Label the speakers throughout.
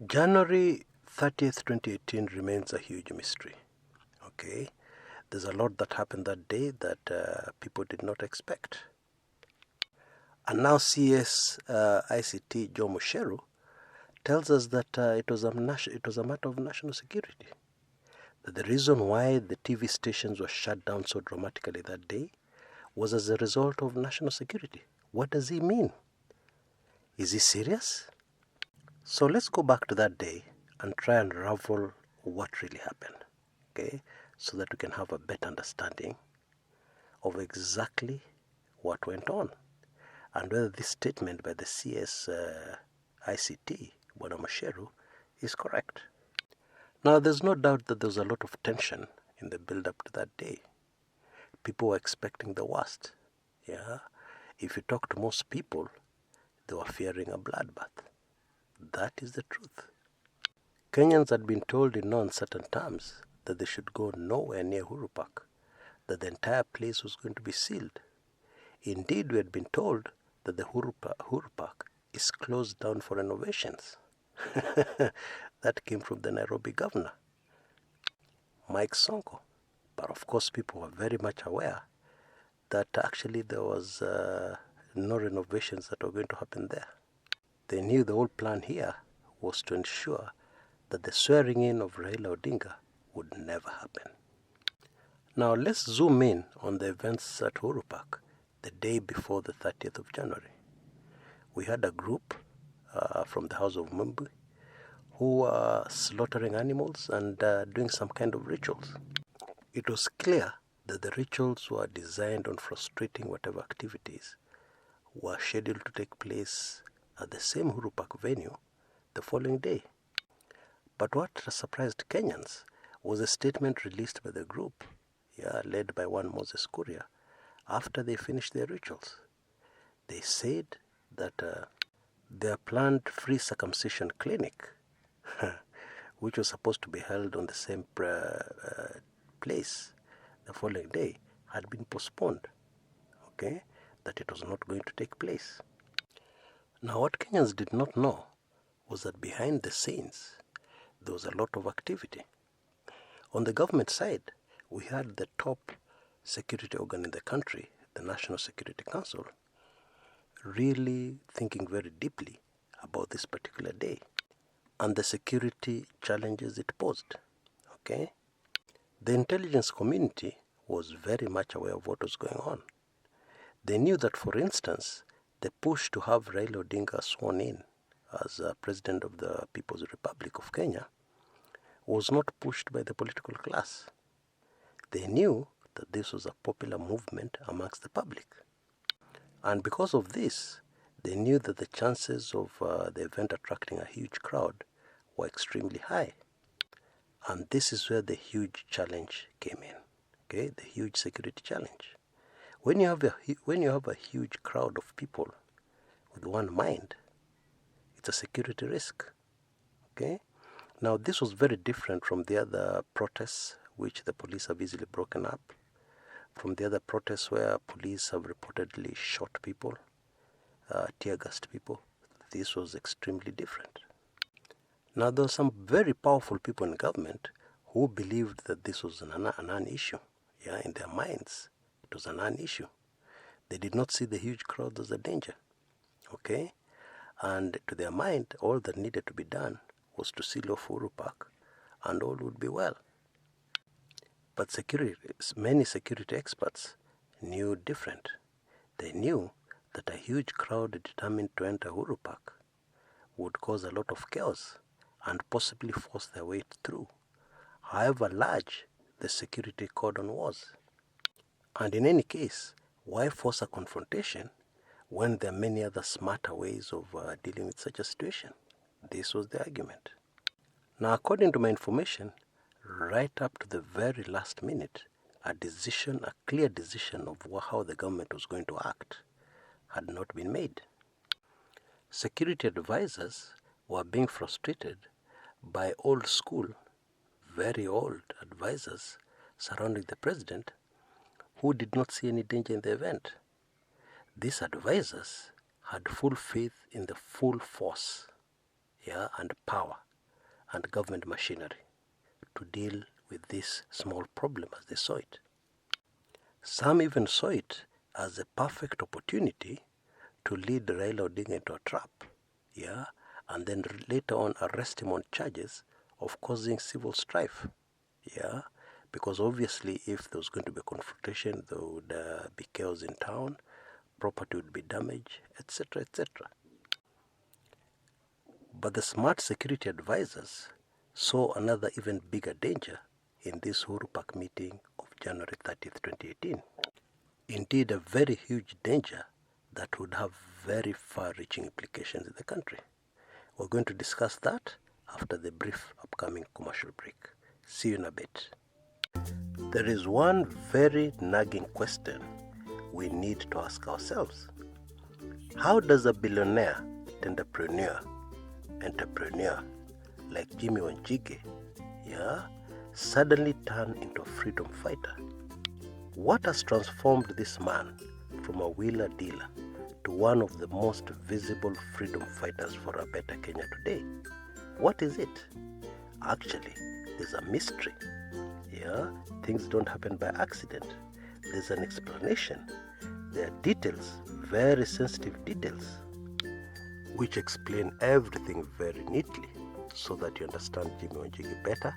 Speaker 1: January 30th, 2018 remains a huge mystery. Okay, there's a lot that happened that day that people did not expect. And now CS ICT Joe Mucheru tells us that it was a matter of national security. That the reason why the TV stations were shut down so dramatically that day was as a result of national security. What does he mean? Is he serious? So let's go back to that day and try and unravel what really happened, okay, so that we can have a better understanding of exactly what went on and whether this statement by the CS ICT, Bwana Mucheru, is correct. Now, there's no doubt that there was a lot of tension in the build-up to that day. People were expecting the worst. Yeah, if you talk to most people, they were fearing a bloodbath. That is the truth. Kenyans had been told in no uncertain terms that they should go nowhere near Uhuru Park, that the entire place was going to be sealed. Indeed, we had been told that the Uhuru Park is closed down for renovations. That came from the Nairobi governor, Mike Sonko. But of course, people were very much aware that actually there was no renovations that were going to happen there. They knew the whole plan here was to ensure that the swearing in of Raila Odinga would never happen. Now let's zoom in on the events at Uhuru Park the day before the 30th of January. We had a group from the House of Mumbi who were slaughtering animals and doing some kind of rituals. It was clear that the rituals were designed on frustrating whatever activities were scheduled to take place at the same Uhuru Park venue the following day. But what surprised Kenyans was a statement released by the group, led by one Moses Kuria, after they finished their rituals. They said that their planned free circumcision clinic, which was supposed to be held on the same place the following day, had been postponed, okay, that it was not going to take place. Now, what Kenyans did not know was that behind the scenes, there was a lot of activity. On the government side, we had the top security organ in the country, the National Security Council, really thinking very deeply about this particular day and the security challenges it posed. Okay? The intelligence community was very much aware of what was going on. They knew that, for instance, the push to have Raila Odinga sworn in as President of the People's Republic of Kenya was not pushed by the political class. They knew that this was a popular movement amongst the public. And because of this, they knew that the chances of the event attracting a huge crowd were extremely high. And this is where the huge challenge came in, okay? The huge security challenge. When you have a huge crowd of people with one mind, it's a security risk, okay? Now, this was very different from the other protests which the police have easily broken up, from the other protests where police have reportedly shot people, tear-gassed people. This was extremely different. Now, there were some very powerful people in government who believed that this was a non-issue. Yeah, in their minds, it was a non-issue. They did not see the huge crowd as a danger, okay? And to their mind, all that needed to be done was to seal off Uhuru Park, and all would be well. But many security experts knew different. They knew that a huge crowd determined to enter Uhuru Park would cause a lot of chaos and possibly force their way through, however large the security cordon was. And in any case, why force a confrontation when there are many other smarter ways of dealing with such a situation? This was the argument. Now, according to my information, right up to the very last minute, a clear decision of how the government was going to act had not been made. Security advisors were being frustrated by old school, very old advisors surrounding the president who did not see any danger in the event. These advisors had full faith in the full force and power and government machinery to deal with this small problem as they saw it. Some even saw it as a perfect opportunity to lead Raila Odinga into a trap, and then later on arrest him on charges of causing civil strife, because obviously if there was going to be a confrontation, there would be chaos in town, property would be damaged, etc., etc. But the smart security advisors saw another even bigger danger in this Uhuru Park meeting of January 30th, 2018. Indeed, a very huge danger that would have very far-reaching implications in the country. We're going to discuss that after the brief upcoming commercial break. See you in a bit. There is one very nagging question we need to ask ourselves. How does a billionaire entrepreneur like Jimmy Wanjigi, suddenly turn into a freedom fighter? What has transformed this man from a wheeler dealer to one of the most visible freedom fighters for a better Kenya today? What is it? Actually, there's a mystery. Things don't happen by accident. There's an explanation. There are details, very sensitive details, which explain everything very neatly so that you understand Jimmy Wanjigi better,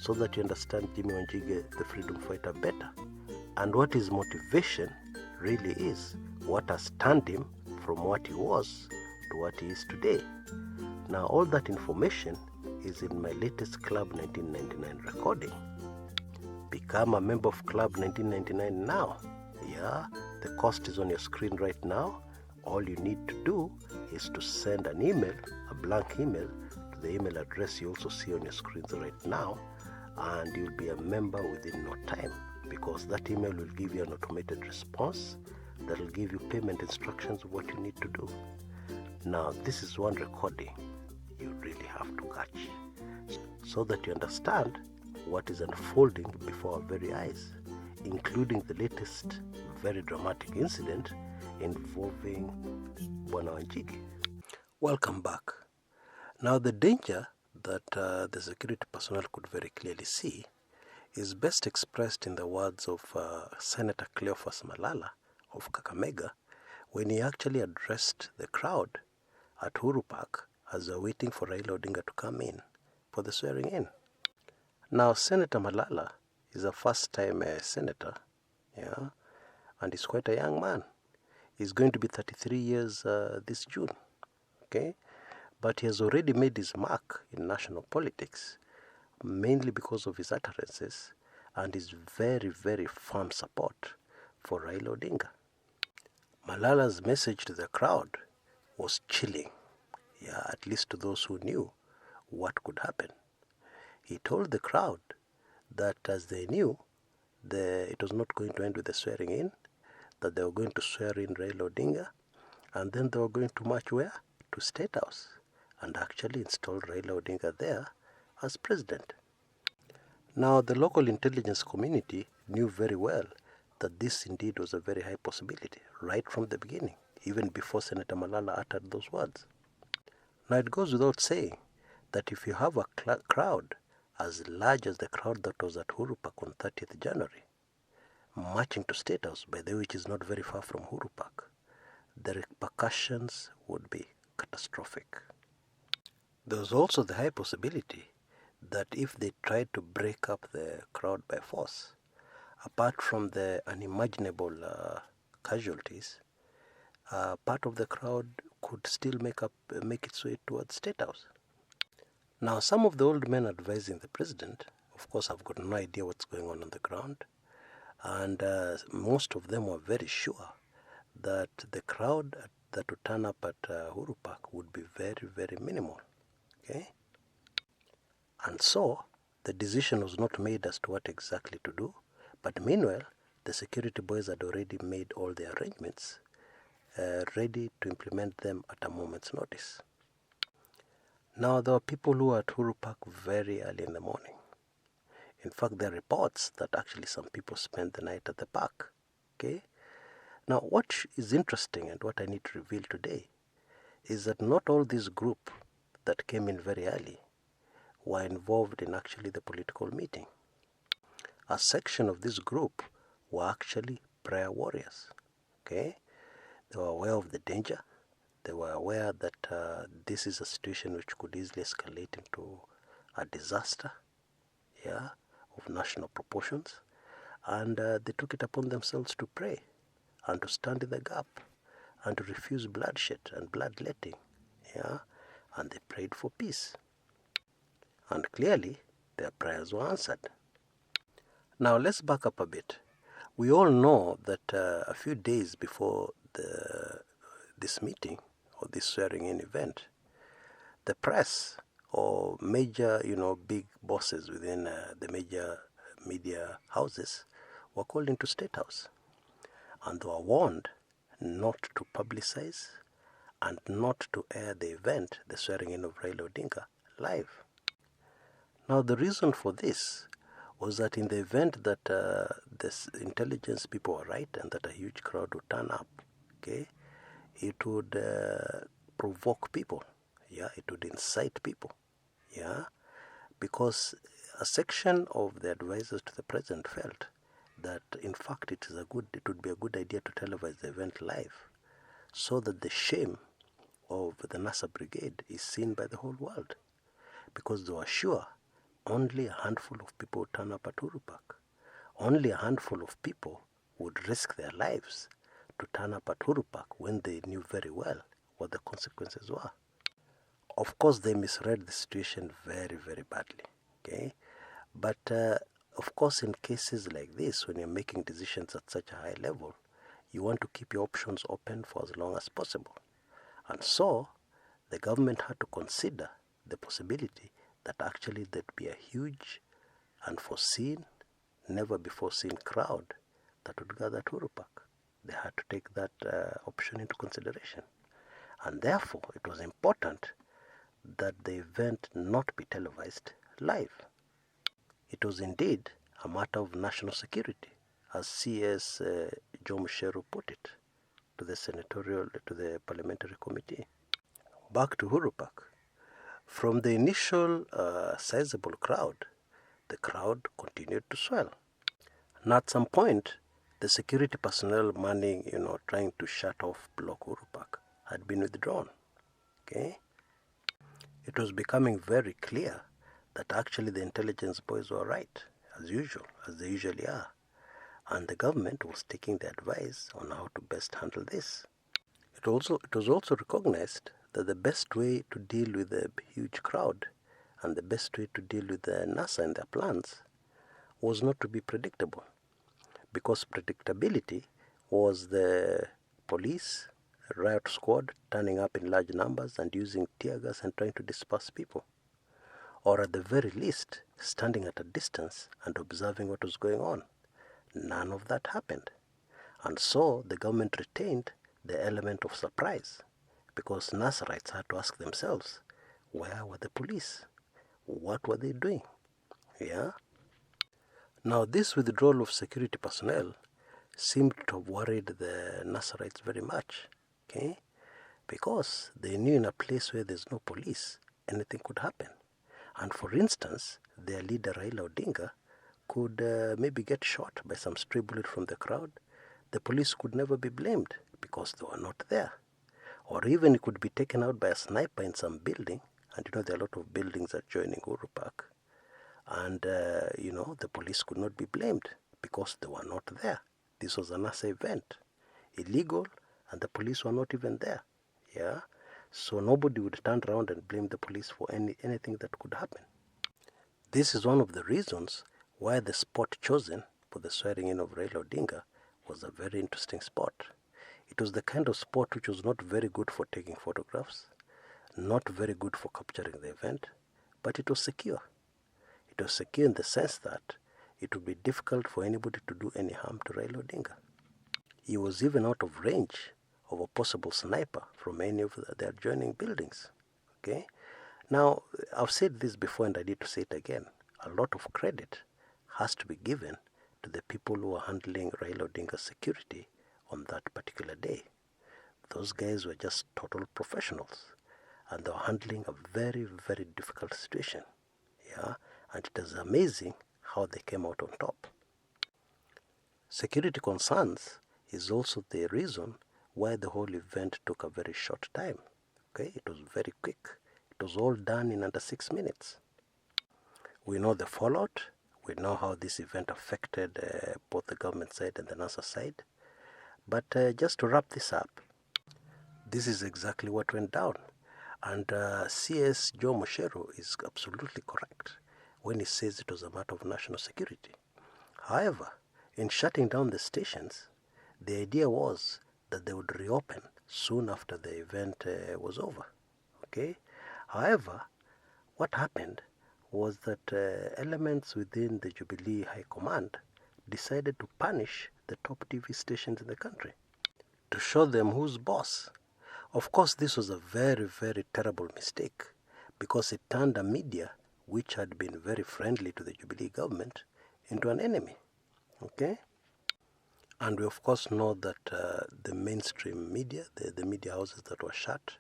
Speaker 1: so that you understand Jimmy Wanjigi, the freedom fighter, better, and what his motivation really is, what has turned him from what he was to what he is today. Now, all that information is in my latest Club 1999 recording. Become a member of Club 1999 now. The cost is on your screen right now. All you need to do is to send an email, a blank email, to the email address you also see on your screens right now, and you'll be a member within no time, because that email will give you an automated response that will give you payment instructions of what you need to do. Now, this is one recording you really have to catch so that you understand what is unfolding before our very eyes, including the latest very dramatic incident involving Bwana Wanjigi. Welcome back. Now, the danger that the security personnel could very clearly see is best expressed in the words of Senator Cleophas Malala of Kakamega when he actually addressed the crowd at Uhuru Park as they were waiting for Raila Odinga to come in for the swearing in. Now, Senator Malala is a first-time senator, and he's quite a young man. He's going to be 33 years this June, But he has already made his mark in national politics, mainly because of his utterances and his very, very firm support for Raila Odinga. Malala's message to the crowd was chilling, at least to those who knew what could happen. He told the crowd that as they knew, it was not going to end with the swearing in, that they were going to swear in Raila Odinga, and then they were going to march where? To State House, and actually install Raila Odinga there as president. Now, the local intelligence community knew very well that this indeed was a very high possibility, right from the beginning, even before Senator Malala uttered those words. Now, it goes without saying that if you have a crowd as large as the crowd that was at Uhuru Park on 30th January, marching to State House, by the way, which is not very far from Uhuru Park, the repercussions would be catastrophic. There was also the high possibility that if they tried to break up the crowd by force, apart from the unimaginable casualties, part of the crowd could still make its way towards State House. Now, some of the old men advising the president, of course, have got no idea what's going on the ground, and most of them were very sure that the crowd that would turn up at Uhuru Park would be very, very minimal. And so, the decision was not made as to what exactly to do, but meanwhile, the security boys had already made all the arrangements, ready to implement them at a moment's notice. Now, there were people who were at Uhuru Park very early in the morning. In fact, there are reports that actually some people spent the night at the park. Now, what is interesting and what I need to reveal today is that not all this group that came in very early were involved in actually the political meeting. A section of this group were actually prayer warriors. Okay, they were aware of the danger. They were aware that this is a situation which could easily escalate into a disaster, yeah, of national proportions, and they took it upon themselves to pray and to stand in the gap and to refuse bloodshed and bloodletting, yeah, and they prayed for peace. And clearly, their prayers were answered. Now let's back up a bit. We all know that a few days before this meeting or this swearing-in event, the press or major, big bosses within the major media houses were called into State House, and they were warned not to publicize and not to air the event, the swearing-in of Raila Odinga, live. Now the reason for this was that in the event that the intelligence people were right and that a huge crowd would turn up, okay, it would provoke people, yeah, it would incite people, yeah, because a section of the advisors to the president felt that in fact it would be a good idea to televise the event live, so that the shame of the NASA brigade is seen by the whole world, because they were sure only a handful of people would turn up at Uhuru Park. Only a handful of people would risk their lives to turn up at Uhuru Park when they knew very well what the consequences were. Of course, they misread the situation very, very badly. Okay, but of course, in cases like this, when you're making decisions at such a high level, you want to keep your options open for as long as possible. And so, the government had to consider the possibility that actually there'd be a huge, unforeseen, never before seen crowd that would gather at Uhuru Park. They had to take that option into consideration. And therefore, it was important that the event not be televised live. It was indeed a matter of national security, as CS Mucheru put it to the parliamentary committee. Back to Uhuru Park. From the initial sizable crowd, the crowd continued to swell. And at some point, the security personnel manning, trying to shut off block Uhuru Park had been withdrawn. Okay? It was becoming very clear that actually the intelligence boys were right, as usual, as they usually are. And the government was taking the advice on how to best handle this. It was also recognized that the best way to deal with the huge crowd and the best way to deal with the NASA and their plans was not to be predictable, because predictability was the police, riot squad turning up in large numbers and using tear gas and trying to disperse people, or at the very least standing at a distance and observing what was going on. None of that happened. And so the government retained the element of surprise, because Nasrites had to ask themselves, where were the police? What were they doing? Yeah? Now this withdrawal of security personnel seemed to have worried the Nasrites very much, okay? Because they knew in a place where there's no police, anything could happen. And for instance, their leader Raila Odinga could maybe get shot by some stray bullet from the crowd. The police could never be blamed because they were not there. Or even it could be taken out by a sniper in some building, and there are a lot of buildings adjoining Uhuru Park. And, the police could not be blamed because they were not there. This was a NASA event, illegal, and the police were not even there. Yeah, so nobody would turn around and blame the police for anything that could happen. This is one of the reasons why the spot chosen for the swearing-in of Raila Odinga was a very interesting spot. It was the kind of spot which was not very good for taking photographs, not very good for capturing the event, but it was secure. It was secure in the sense that it would be difficult for anybody to do any harm to Raila Odinga. He was even out of range of a possible sniper from any of the adjoining buildings. Okay? Now, I've said this before and I need to say it again. A lot of credit has to be given to the people who are handling Raila Odinga's security on that particular day. Those guys were just total professionals, and they were handling a very, very difficult situation. Yeah, and it is amazing how they came out on top. Security concerns is also the reason why the whole event took a very short time. Okay, it was very quick. It was all done in under 6 minutes. We know the fallout. We know how this event affected both the government side and the NASA side. But just to wrap this up, this is exactly what went down. And CS Mucheru is absolutely correct when he says it was a matter of national security. However, in shutting down the stations, the idea was that they would reopen soon after the event was over. Okay? However, what happened was that elements within the Jubilee High Command decided to punish the top TV stations in the country to show them who's boss. Of course, this was a very, very terrible mistake because it turned a media which had been very friendly to the Jubilee government into an enemy. Okay? And we of course know that the mainstream media, the media houses that were shut,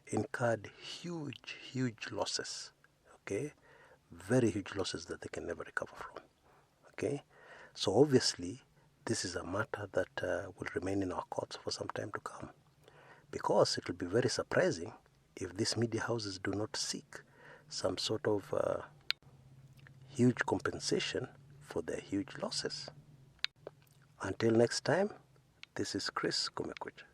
Speaker 1: incurred huge, huge losses. Okay? Very huge losses that they can never recover from. Okay? So obviously, this is a matter that will remain in our courts for some time to come. Because it will be very surprising if these media houses do not seek some sort of huge compensation for their huge losses. Until next time, this is Chris Kumekucha.